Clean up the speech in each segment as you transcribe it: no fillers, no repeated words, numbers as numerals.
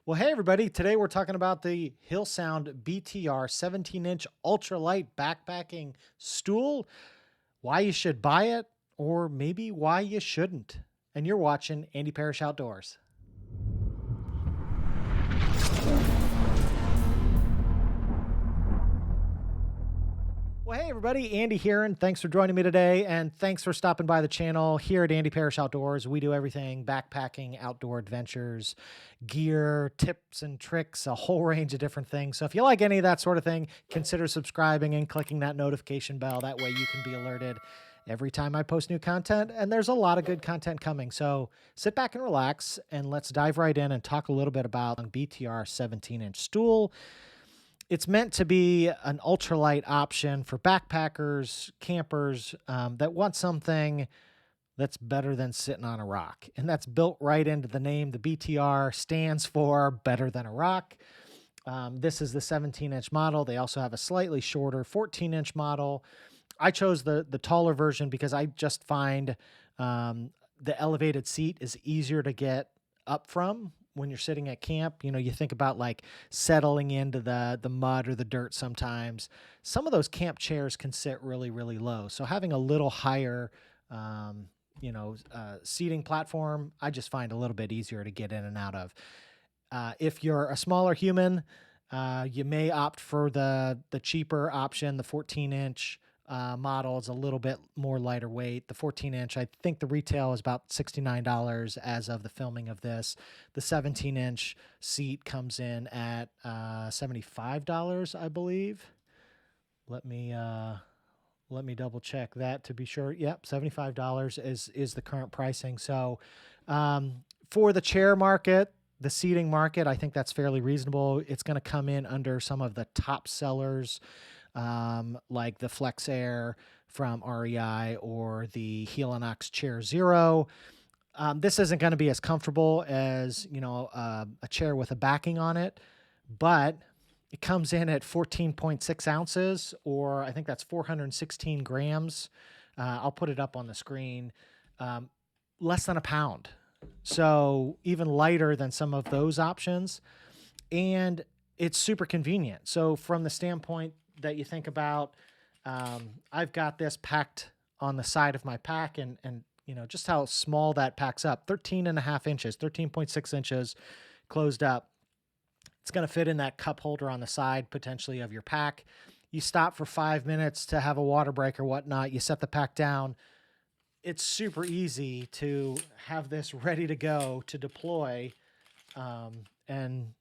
Well, hey, everybody. Today we're talking about the Hillsound BTR 17-inch ultralight backpacking stool, why you should buy it, or maybe why you shouldn't. And you're watching Andy Parrish Outdoors. Well, hey, everybody. Andy here, and thanks for joining me today. And thanks for stopping by the channel. Here at Andy Parrish Outdoors, we do everything backpacking, outdoor adventures, gear, tips and tricks, a whole range of different things. So if you like any of that sort of thing, consider subscribing and clicking that notification bell. That way you can be alerted every time I post new content. And there's a lot of good content coming. So sit back and relax, and let's dive right in and talk a little bit about BTR 17-inch stool. It's meant to be an ultralight option for backpackers, campers that want something that's better than sitting on a rock. And that's built right into the name. The BTR stands for better than a rock. This is the 17-inch model. They also have a slightly shorter 14-inch model. I chose the taller version because I just find the elevated seat is easier to get up from when you're sitting at camp. You know, you think about like settling into the mud or the dirt sometimes. Some of those camp chairs can sit really, really low. So having a little higher seating platform, I just find a little bit easier to get in and out of. If you're a smaller human, you may opt for the cheaper option, the 14-inch model. Is a little bit more lighter weight. The 14-inch, I think the retail is about $69 as of the filming of this. The 17-inch seat comes in at $75, I believe. Let me double check that to be sure. Yep, $75 is the current pricing. So for the chair market, the seating market, I think that's fairly reasonable. It's going to come in under some of the top sellers, like the Flex Air from REI or the Helinox Chair Zero. This isn't going to be as comfortable as, a chair with a backing on it, but it comes in at 14.6 ounces, or I think that's 416 grams. I'll put it up on the screen. Less than a pound. So even lighter than some of those options. And it's super convenient. So from the standpoint that you think about, I've got this packed on the side of my pack, and just how small that packs up. 13 and a half inches, 13.6 inches closed up. It's going to fit in that cup holder on the side, potentially, of your pack. You stop for 5 minutes to have a water break or whatnot. You set the pack down. It's super easy to have this ready to go to deploy, and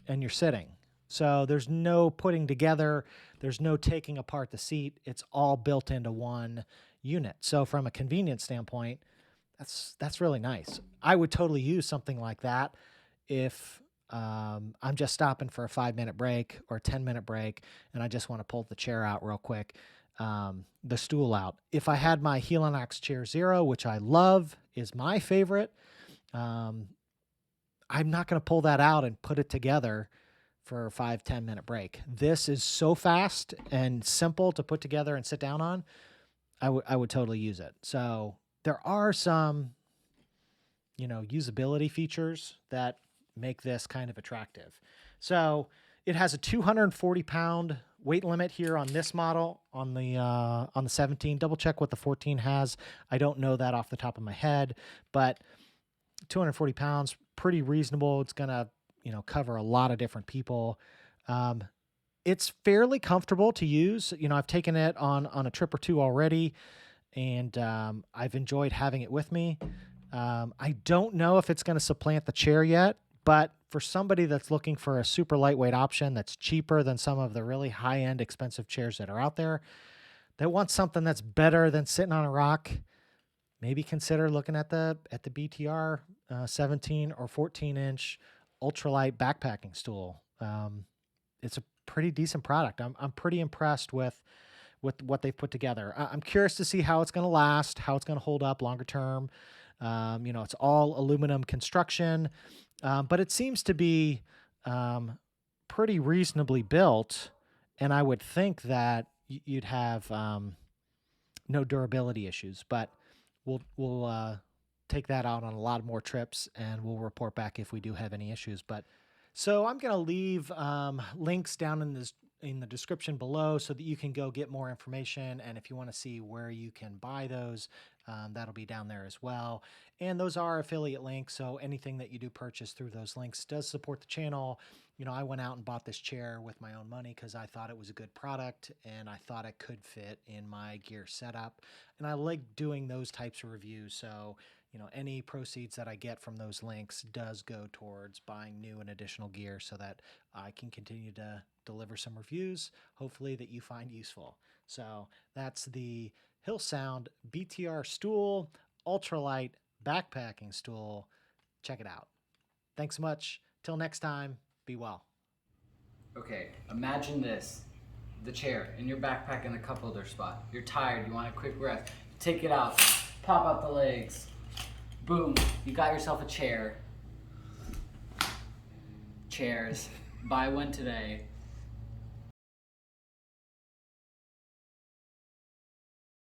you're sitting. So there's no putting together. There's no taking apart the seat. It's all built into one unit. So from a convenience standpoint, that's really nice. I would totally use something like that if I'm just stopping for a 5-minute break or a 10-minute break, and I just want to pull the chair out real quick, the stool out. If I had my Helinox Chair Zero, which I love, is my favorite, I'm not going to pull that out and put it together for a 5-10 minute break. This is so fast and simple to put together and sit down on. I would totally use it. So there are some, usability features that make this kind of attractive. So it has a 240-pound weight limit here on this model, on the 17. Double check what the 14 has. I don't know that off the top of my head, but 240 pounds, pretty reasonable. It's going to, cover a lot of different people. It's fairly comfortable to use. I've taken it on a trip or two already, and I've enjoyed having it with me. I don't know if it's going to supplant the chair yet, but for somebody that's looking for a super lightweight option that's cheaper than some of the really high-end expensive chairs that are out there, that want something that's better than sitting on a rock, maybe consider looking at the BTR 17 or 14-inch ultralight backpacking stool. It's a pretty decent product. I'm pretty impressed with what they've put together. I'm curious to see how it's going to last, how it's going to hold up longer term. It's all aluminum construction, but it seems to be pretty reasonably built, and I would think that you'd have no durability issues. But we'll take that out on a lot more trips, and we'll report back if we do have any issues. But So I'm going to leave links down in the description below so that you can go get more information. And if you want to see where you can buy those, that'll be down there as well. And those are affiliate links, so anything that you do purchase through those links does support the channel. You know, I went out and bought this chair with my own money because I thought it was a good product and I thought it could fit in my gear setup. And I like doing those types of reviews. So, you know, any proceeds that I get from those links does go towards buying new and additional gear so that I can continue to deliver some reviews, hopefully that you find useful. So that's the Hillsound BTR stool, ultralight backpacking stool. Check it out. Thanks so much. Till next time, be well. Okay, imagine this. The chair in your backpack in the cup holder spot. You're tired, you want a quick rest. Take it out, pop out the legs. Boom, you got yourself a chair. Chairs. Buy one today.